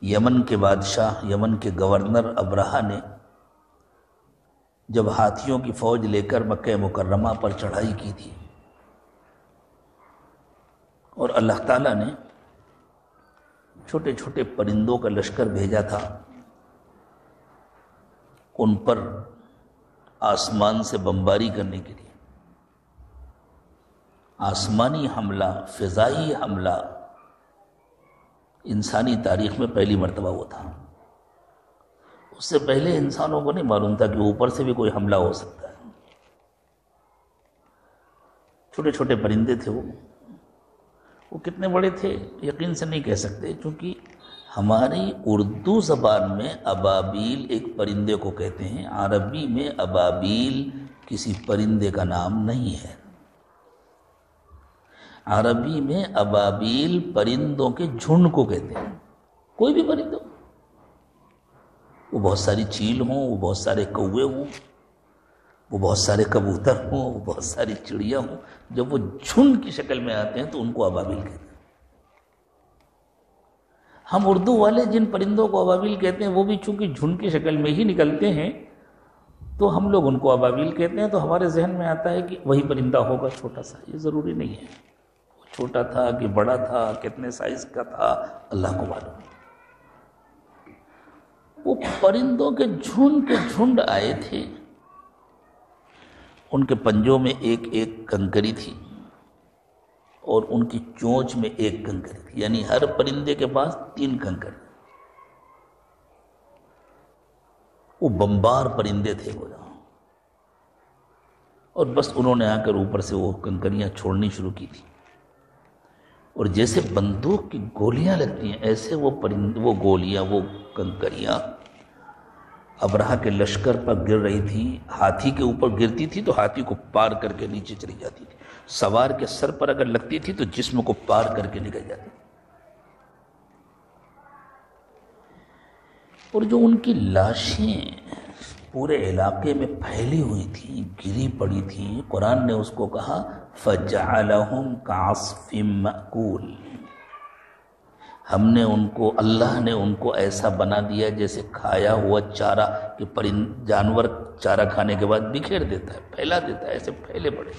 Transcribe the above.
یمن کے بادشاہ، یمن کے گورنر ابرہہ نے جب ہاتھیوں کی فوج لے کر مکہ مکرمہ پر چڑھائی کی تھی اور اللہ تعالیٰ نے چھوٹے چھوٹے پرندوں کا لشکر بھیجا تھا ان پر آسمان سے بمباری کرنے کے لیے، آسمانی حملہ، فضائی حملہ انسانی تاریخ میں پہلی مرتبہ ہوا تھا۔ اس سے پہلے انسانوں کو نہیں معلوم تھا کہ اوپر سے بھی کوئی حملہ ہو سکتا ہے۔ چھوٹے چھوٹے پرندے تھے وہ کتنے بڑے تھے یقین سے نہیں کہہ سکتے، چونکہ ہماری اردو زبان میں ابابیل ایک پرندے کو کہتے ہیں، عربی میں ابابیل کسی پرندے کا نام نہیں ہے۔ عربی میں ابابیل پرندوں کے جھنڈ کو کہتے ہیں، کوئی بھی پرندوں، وہ بہت ساری چیل ہوں، وہ بہت سارے کوے ہوں، وہ بہت سارے کبوتر ہوں، وہ بہت ساری چڑیا ہوں، جب وہ جھنڈ کی شکل میں آتے ہیں تو ان کو ابابیل کہتے ہیں۔ ہم اردو والے جن پرندوں کو ابابیل کہتے ہیں وہ بھی چونکہ جھنڈ کی شکل میں ہی نکلتے ہیں تو ہم لوگ ان کو ابابیل کہتے ہیں، تو ہمارے ذہن میں آتا ہے کہ وہی پرندہ ہوگا چھوٹا سا۔ یہ ضروری نہیں ہے وہ چھوٹا تھا کہ بڑا تھا، کتنے سائز کا تھا، اللہ کو معلوم۔ وہ پرندوں کے جھنڈ آئے تھے، ان کے پنجوں میں ایک ایک کنکری تھی اور ان کی چونچ میں ایک کنکری تھی، یعنی ہر پرندے کے پاس 3 کنکر۔ وہ بمبار پرندے تھے وہ، اور بس انہوں نے آ کر اوپر سے وہ کنکریاں چھوڑنی شروع کی تھی، اور جیسے بندوق کی گولیاں لگتی ہیں ایسے وہ گولیاں، وہ کنکریاں ابرہہ کے لشکر پر گر رہی تھی۔ ہاتھی کے اوپر گرتی تھی تو ہاتھی کو پار کر کے نیچے چلی جاتی تھی، سوار کے سر پر اگر لگتی تھی تو جسم کو پار کر کے نکل جاتی تھی، اور جو ان کی لاشیں پورے علاقے میں پھیلی ہوئی تھیں، گری پڑی تھیں، قرآن نے اس کو کہا فَجَعَلَهُمْ كَعَصْفٍ مَأْكُولٍ، ہم نے اللہ نے ان کو ایسا بنا دیا جیسے کھایا ہوا چارہ کہ جانور چارہ کھانے کے بعد بکھیر دیتا ہے، پھیلا دیتا ہے، ایسے پھیلے پڑے۔